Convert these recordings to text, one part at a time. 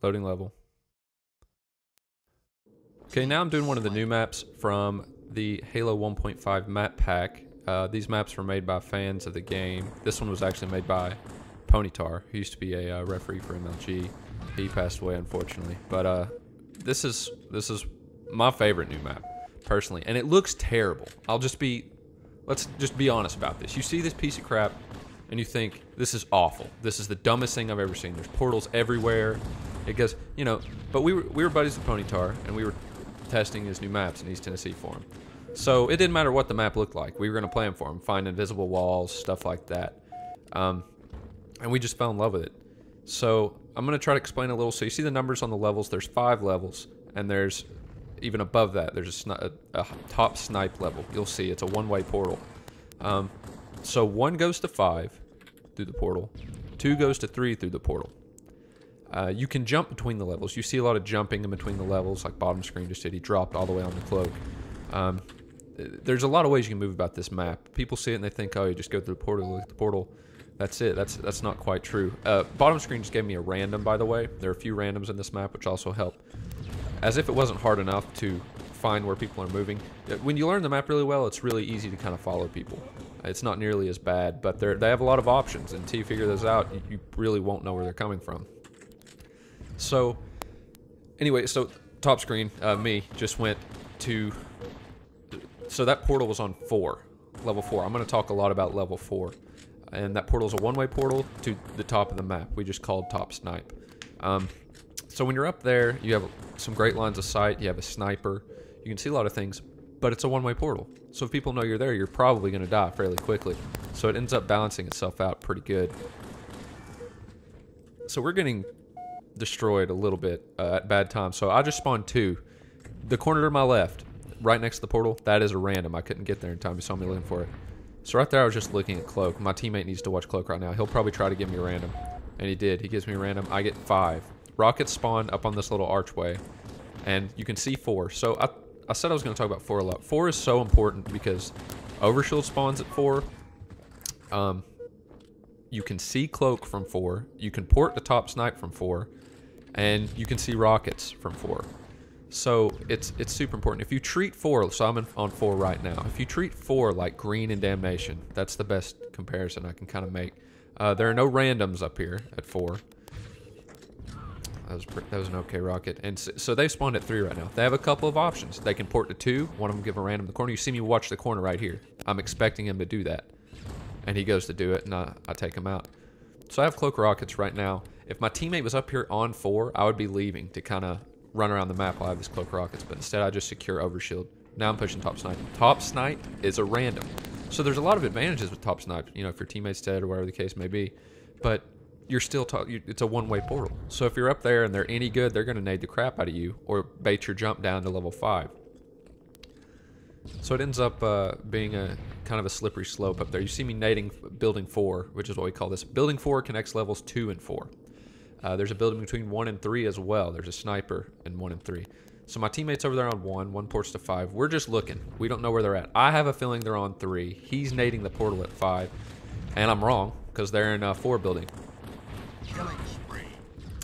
Loading level. Okay, now I'm doing one of the new maps from the Halo 1.5 map pack. These maps were made by fans of the game. This one was actually made by Ponytar, who used to be a referee for MLG. He passed away, unfortunately. But this is my favorite new map, personally. And it looks terrible. Let's just be honest about this. You see this piece of crap, and you think, this is awful. This is the dumbest thing I've ever seen. There's portals everywhere. It goes, you know, but we were buddies with Ponytar, and we were testing his new maps in East Tennessee for him. So it didn't matter what the map looked like. We were going to play him for him, find invisible walls, stuff like that. And we just fell in love with it. So I'm going to try to explain a little. So you see the numbers on the levels. There's 5 levels, and there's even above that, there's a top snipe level. You'll see it's a one-way portal. So 1 goes to 5 through the portal. 2 goes to 3 through the portal. You can jump between the levels. You see a lot of jumping in between the levels, like bottom screen just did. He dropped all the way on the cloak. There's a lot of ways you can move about this map. People see it and they think, oh, you just go through the portal, look at the portal. That's it. That's not quite true. Bottom screen just gave me a random, by the way. There are a few randoms in this map, which also help. As if it wasn't hard enough to find where people are moving. When you learn the map really well, it's really easy to kind of follow people. It's not nearly as bad, but they have a lot of options. And until you figure those out, you really won't know where they're coming from. So, anyway, so top screen, me just went to, so that portal was on 4, level 4. I'm going to talk a lot about level 4. And that portal is a one-way portal to the top of the map. We just called top snipe. So when you're up there, you have some great lines of sight. You have a sniper. You can see a lot of things, but it's a one-way portal. So if people know you're there, you're probably going to die fairly quickly. So it ends up balancing itself out pretty good. So we're getting destroyed a little bit at bad times. So I just spawned 2. The corner to my left, right next to the portal, that is a random. I couldn't get there in time. You saw me looking for it. So right there, I was just looking at Cloak. My teammate needs to watch Cloak right now. He'll probably try to give me a random. And he did. He gives me a random. I get 5. Rockets spawn up on this little archway. And you can see 4. So I said I was going to talk about 4 a lot. 4 is so important because Overshield spawns at 4. You can see Cloak from 4. You can port the top snipe from 4. And you can see rockets from 4. So it's super important. If you treat 4, so I'm on 4 right now. If you treat 4 like green in Damnation, that's the best comparison I can kind of make. There are no randoms up here at 4. That was an okay rocket. And so they've spawned at 3 right now. They have a couple of options. They can port to 2. One of them give a random in the corner. You see me watch the corner right here. I'm expecting him to do that. And he goes to do it, and I take him out. So I have cloak rockets right now. If my teammate was up here on 4, I would be leaving to kind of run around the map while I have these cloak rockets. But instead, I just secure overshield. Now I'm pushing top snipe. Top snipe is a random. So there's a lot of advantages with top snipe, you know, if your teammate's dead or whatever the case may be. But you're still it's a one-way portal. So if you're up there and they're any good, they're going to nade the crap out of you or bait your jump down to level 5. So it ends up being a kind of a slippery slope up there. You see me nading building 4, which is what we call this. Building 4 connects levels 2 and 4. There's a building between 1 and 3 as well. There's a sniper in 1 and 3. So my teammate's over there on 1 ports to 5. We're just looking. We don't know where they're at. I have a feeling they're on 3. He's nading the portal at 5. And I'm wrong, because they're in 4 building.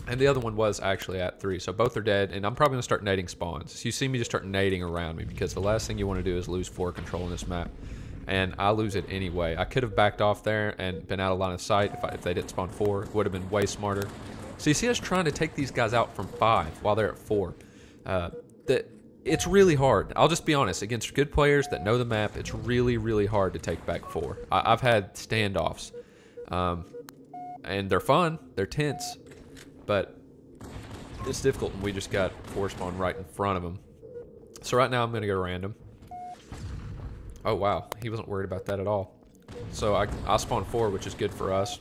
And the other one was actually at 3. So both are dead, and I'm probably going to start nading spawns. So you see me just start nading around me, because the last thing you want to do is lose 4 control in this map. And I lose it anyway. I could have backed off there and been out of line of sight if they didn't spawn 4. It would have been way smarter. So you see us trying to take these guys out from 5 while they're at 4. It's really hard. I'll just be honest. Against good players that know the map, it's really, really hard to take back 4. I've had standoffs. And they're fun. They're tense. But it's difficult, and we just got 4 spawn right in front of them. So right now I'm going to go random. Oh, wow. He wasn't worried about that at all. So I spawn 4, which is good for us.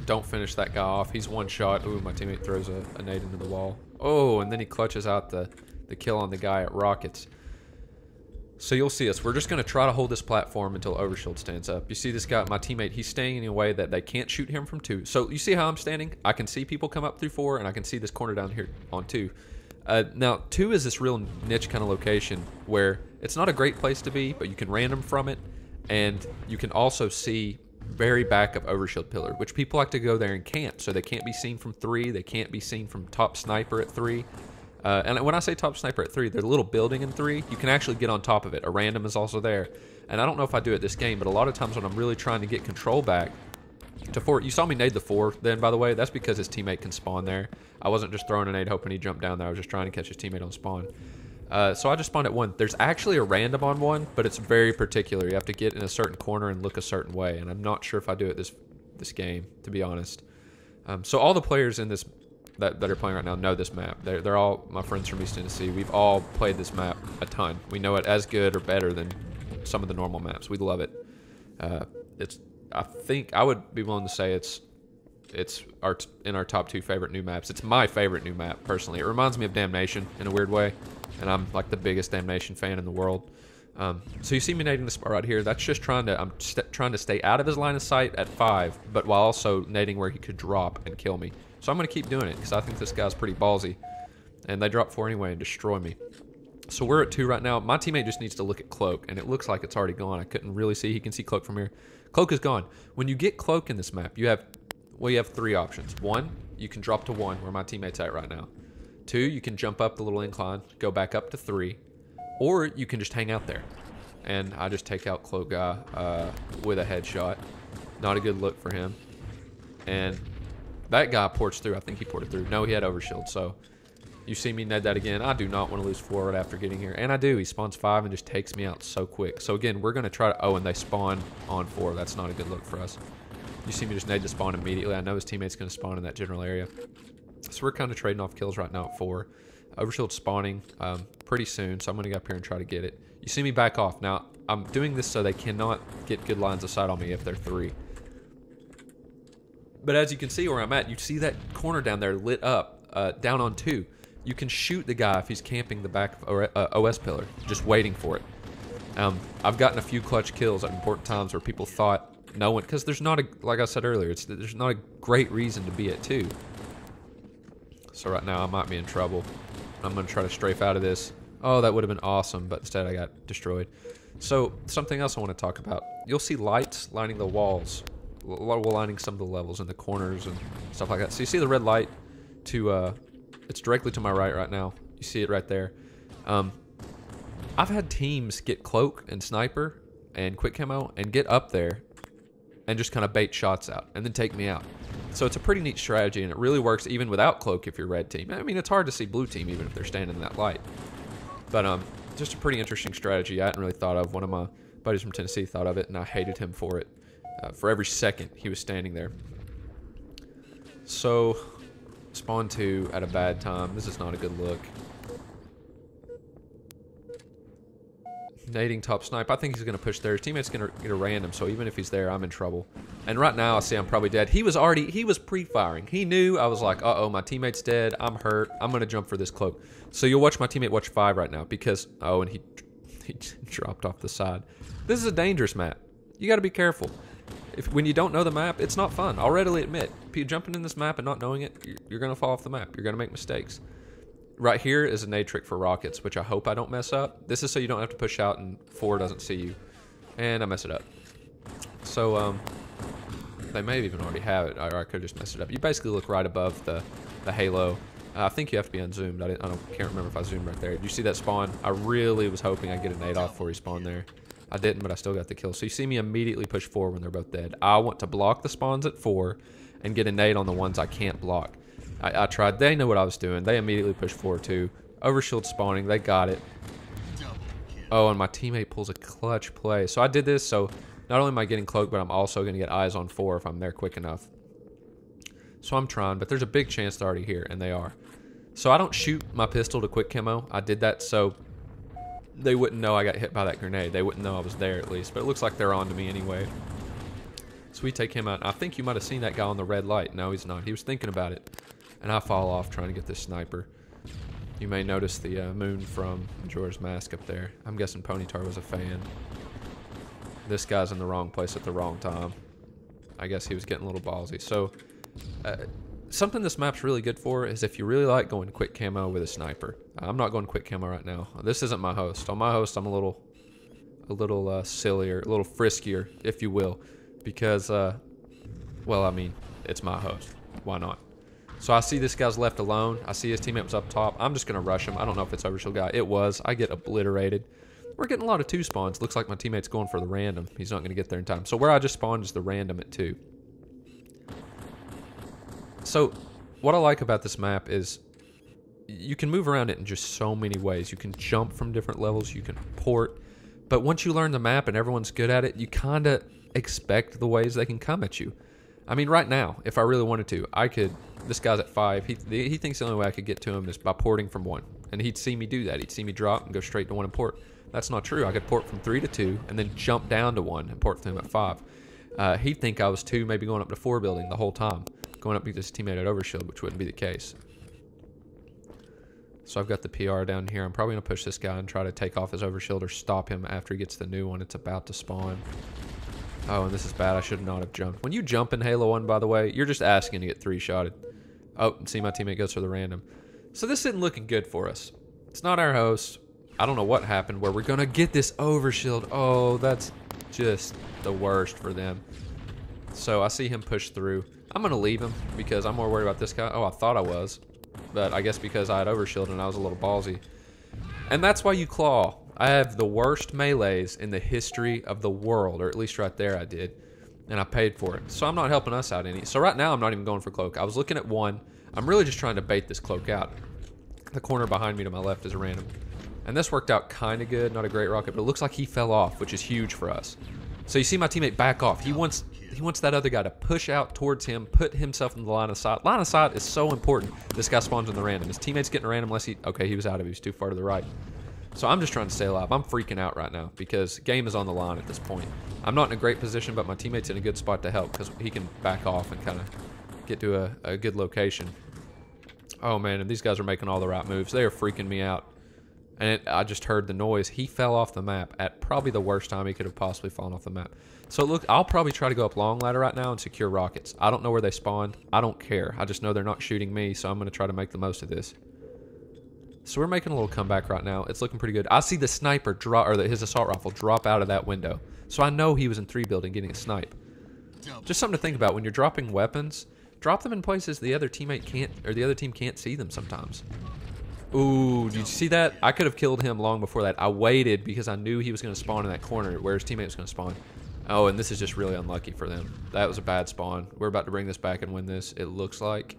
Don't finish that guy off. He's one shot. Ooh, my teammate throws a nade into the wall. Oh, and then he clutches out the kill on the guy at rockets. So you'll see us. We're just going to try to hold this platform until Overshield stands up. You see this guy, my teammate, he's staying in a way that they can't shoot him from 2. So you see how I'm standing? I can see people come up through 4, and I can see this corner down here on 2. Now, 2 is this real niche kind of location where it's not a great place to be, but you can random from it, and you can also see very back of Overshield Pillar, which people like to go there and camp, so they can't be seen from 3. They can't be seen from top sniper at 3. And when I say top sniper at 3, there's a little building in 3. You can actually get on top of it. A random is also there. And I don't know if I do it this game, but a lot of times when I'm really trying to get control back to 4, you saw me nade the 4 then, by the way. That's because his teammate can spawn there. I wasn't just throwing a nade hoping he'd jump down there. I was just trying to catch his teammate on spawn. So I just spawned at 1. There's actually a random on 1, but it's very particular. You have to get in a certain corner and look a certain way, and I'm not sure if I do it this game, to be honest. So all the players in this that are playing right now know this map. They're all my friends from East Tennessee. We've all played this map a ton. We know it as good or better than some of the normal maps. We love it. I think I would be willing to say it's in our top 2 favorite new maps. It's my favorite new map personally. It reminds me of Damnation in a weird way, and I'm like the biggest Damnation fan in the world. So you see me nading the spot right here. That's just trying to stay out of his line of sight at 5, but while also nading where he could drop and kill me. So I'm going to keep doing it because I think this guy's pretty ballsy. And they drop 4 anyway and destroy me. So we're at 2 right now. My teammate just needs to look at Cloak, and it looks like it's already gone. I couldn't really see. He can see Cloak from here. Cloak is gone. When you get Cloak in this map, you have 3 options. 1, you can drop to 1, where my teammate's at right now. 2, you can jump up the little incline, go back up to 3. Or you can just hang out there. And I just take out Cloak guy with a headshot. Not a good look for him. And that guy ports through. I think he ported through. No, he had overshield. So you see me ned that again. I do not want to lose 4 right after getting here. And I do. He spawns 5 and just takes me out so quick. So again, we're going to try to... Oh, and they spawn on 4. That's not a good look for us. You see me just nade to spawn immediately. I know his teammate's going to spawn in that general area. So we're kind of trading off kills right now at 4. Overshield spawning pretty soon. So I'm going to go up here and try to get it. You see me back off. Now, I'm doing this so they cannot get good lines of sight on me if they're 3. But as you can see where I'm at, you see that corner down there lit up, down on 2. You can shoot the guy if he's camping the back of OS pillar, just waiting for it. I've gotten a few clutch kills at important times where people thought no one, because there's not a, like I said earlier, there's not a great reason to be at 2. So right now I might be in trouble. I'm going to try to strafe out of this. Oh, that would have been awesome, but instead I got destroyed. So something else I want to talk about. You'll see lights lining the walls. Lining some of the levels in the corners and stuff like that. So you see the red light to it's directly to my right now. You see it right there. I've had teams get Cloak and Sniper and Quick Camo and get up there and just kind of bait shots out and then take me out. So it's a pretty neat strategy, and it really works even without Cloak if you're red team. I mean, it's hard to see blue team even if they're standing in that light. But just a pretty interesting strategy I hadn't really thought of. One of my buddies from Tennessee thought of it, and I hated him for it. For every second he was standing there. So, spawn 2 at a bad time. This is not a good look. Nading top snipe. I think he's going to push there. His teammate's going to get a random, so even if he's there, I'm in trouble. And right now, I see I'm probably dead. He was pre-firing. He knew. I was like, uh-oh, my teammate's dead. I'm hurt. I'm going to jump for this Cloak. So you'll watch my teammate watch 5 right now because, oh, and he dropped off the side. This is a dangerous map. You got to be careful. When you don't know the map, it's not fun. I'll readily admit. Jumping in this map and not knowing it, you're going to fall off the map. You're going to make mistakes. Right here is a nade trick for rockets, which I hope I don't mess up. This is so you don't have to push out and 4 doesn't see you. And I mess it up. So, they may even already have it, or I could just mess it up. You basically look right above the halo. I think you have to be unzoomed. Can't remember if I zoomed right there. Did you see that spawn? I really was hoping I'd get a nade off before he spawned there. I didn't, but I still got the kill. So you see me immediately push 4 when they're both dead. I want to block the spawns at 4 and get a nade on the ones I can't block. I tried. They know what I was doing. They immediately pushed 4 too. Overshield spawning. They got it. Oh, and my teammate pulls a clutch play. So I did this, so not only am I getting Cloak, but I'm also going to get eyes on 4 if I'm there quick enough. So I'm trying, but there's a big chance they're already here, and they are. So I don't shoot my pistol to Quick Camo. I did that so they wouldn't know I got hit by that grenade. They wouldn't know I was there at least, but it looks like they're on to me anyway. So we take him out. I think you might have seen that guy on the red light. No, he's not. He was thinking about it. And I fall off trying to get this sniper. You may notice the moon from Majora's Mask up there. I'm guessing Ponytar was a fan. This guy's in the wrong place at the wrong time. I guess he was getting a little ballsy. So, something this map's really good for is if you really like going Quick Camo with a sniper. I'm not going Quick Camo right now. This isn't my host. On my host, I'm a little sillier, a little friskier, if you will, because, well, I mean, it's my host. Why not? So I see this guy's left alone. I see his teammate was up top. I'm just going to rush him. I don't know if it's overshield guy. It was. I get obliterated. We're getting a lot of 2 spawns. Looks like my teammate's going for the random. He's not going to get there in time. So where I just spawned is the random at 2. So what I like about this map is you can move around it in just so many ways. You can jump from different levels. You can port. But once you learn the map and everyone's good at it, you kind of expect the ways they can come at you. I mean, right now, if I really wanted to, I could... This guy's at 5. He thinks the only way I could get to him is by porting from 1. And he'd see me do that. He'd see me drop and go straight to 1 and port. That's not true. I could port from 3 to 2 and then jump down to 1 and port to him at 5. He'd think I was 2, maybe going up to 4 building the whole time. Going up because his teammate had overshield, which wouldn't be the case. So I've got the PR down here. I'm probably going to push this guy and try to take off his overshield or stop him after he gets the new one. It's about to spawn. Oh, and this is bad. I should not have jumped. When you jump in Halo 1, by the way, you're just asking to get 3-shotted. Oh, see, my teammate goes for the random. So this isn't looking good for us. It's not our host. I don't know what happened where we're going to get this overshield. Oh, that's just the worst for them. So I see him push through. I'm going to leave him because I'm more worried about this guy. Oh, I thought I was. But I guess because I had overshield and I was a little ballsy. And that's why you claw. I have the worst melees in the history of the world. Or at least right there I did. And I paid for it. So I'm not helping us out any. So right now I'm not even going for cloak. I was looking at 1. I'm really just trying to bait this cloak out. The corner behind me to my left is a random. And this worked out kind of good. Not a great rocket, but it looks like he fell off, which is huge for us. So you see my teammate back off. He wants that other guy to push out towards him, put himself in the line of sight. Line of sight is so important. This guy spawns in the random. His teammate's getting a random unless he... Okay, he was out of it. He was too far to the right. So I'm just trying to stay alive. I'm freaking out right now because game is on the line at this point. I'm not in a great position, but my teammate's in a good spot to help because he can back off and kind of get to a good location. Oh, man, and these guys are making all the right moves. They are freaking me out. And I just heard the noise. He fell off the map at probably the worst time he could have possibly fallen off the map. So look, I'll probably try to go up long ladder right now and secure rockets. I don't know where they spawned. I don't care. I just know they're not shooting me, so I'm going to try to make the most of this. So we're making a little comeback right now. It's looking pretty good. I see the sniper drop, or his assault rifle drop out of that window. So I know he was in 3 building getting a snipe. Just something to think about when you're dropping weapons. Drop them in places the other teammate can't, or the other team can't see them sometimes. Ooh, did you see that? I could have killed him long before that. I waited because I knew he was going to spawn in that corner where his teammate was going to spawn. Oh, and this is just really unlucky for them. That was a bad spawn. We're about to bring this back and win this, it looks like.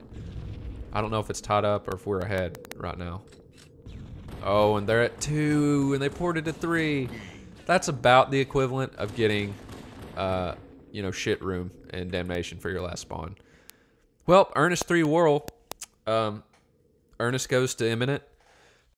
I don't know if it's tied up or if we're ahead right now. Oh, and they're at 2, and they ported to 3. That's about the equivalent of getting, you know, shit room and damnation for your last spawn. Well, Ernest 3 Whirl. Ernest goes to Imminent.